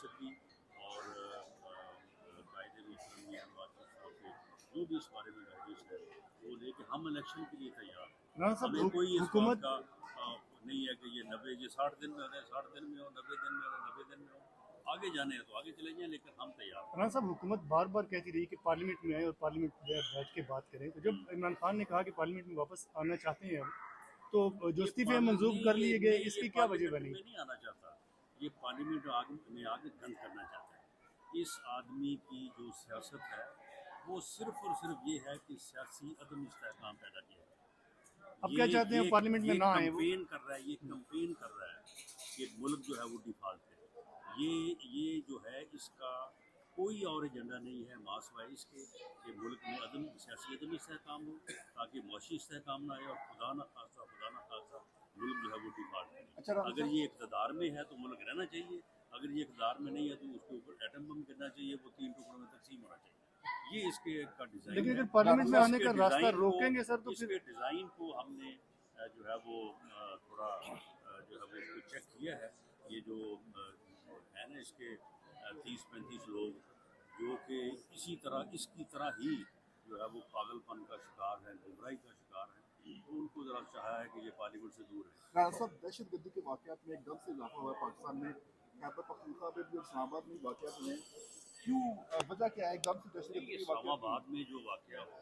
ریاست بھی اور قائد محترم میاں نواز شریف صاحب سے جو بھی اس بارے میں گائیڈنس ہے وہ لے کے ہم الیکشن کے لیے تیار ہیں. رانا صاحب ہمیں کوئی اس بات حکومت کا نہیں ہے کہ یہ 60 دن میں ہو رہے ہیں 60 دن میں ہو 90 دن میں ہو 90 دن میں ہو آگے جانے ہیں تو آگے چلے جائیں لیکن ہم تیار ہیں. رانا صاحب حکومت بار بار کہتی رہی کہ پارلیمنٹ میں آئے اور پارلیمنٹ میں بیٹھ کے بات کریں، تو جب عمران خان نے کہا کہ پارلیمنٹ میں واپس آنا چاہتے ہیں تو جو یہ استعفے منظور کر لیے گئے، نہیں اس یہ کی کیا وجہ پارلیمنٹ بنی؟ میں نہیں آنا چاہتا. یہ پارلیمنٹ میں آگے گند کرنا چاہتا ہے. اس آدمی کی جو سیاست ہے وہ صرف اور صرف یہ ہے کہ سیاسی عدم استحکام پیدا کیا ہے. اب کیا چاہتے ہیں پارلیمنٹ میں یہ نہ آئے وہ؟ کمپین کر رہا ہے کہ ملک جو ہے وہ ڈیفالٹ ہے. یہ جو ہے اس کا کوئی اور ایجنڈا نہیں ہے ماں سوائے اس کے کہ ملک میں سیاسی عدم استحکام ہو تاکہ معاشی استحکام نہ آئے اور خدا نہ خاصہ ملک جو ہے وہ ڈیفالٹ کرے. اگر یہ اقتدار میں ہے تو ملک رہنا چاہیے، اگر یہ اقتدار میں نہیں ہے تو اس کے اوپر ایٹم بم گرنا چاہیے، وہ 3 ٹکڑوں میں تقسیم ہونا چاہیے. یہ اس کے کا ڈیزائن لیکن ہے. اگر پارلیمنٹ میں آنے کا راستہ روکیں گے سر تو اس پھر کے ڈیزائن کو ہم نے جو ہے وہ تھوڑا جو ہے وہ اس کو چیک کیا ہے. یہ جو ہے نا اس کے 30-35 لوگ جو کہ اسی طرح اس کی طرح ہی جو ہے وہ پاگل پن کا شکار ہے، گمراہی کا شکار ہے، تو ان کو ذرا چاہا ہے کہ یہ پارلیمنٹ سے دور ہے. رانا صاحب دہشت گردی کے واقعات میں ایک دم سے اضافہ ہوا ہے پاکستان میں، خیبر پختونخوا میں بھی اور اسلام آباد میں واقعات ہوئے ہیں، کیوں وجہ کیا ہے ایک دم سے دہشت گردی یہ کے اسلام واقعات کی؟ آباد میں جو واقعہ ہوا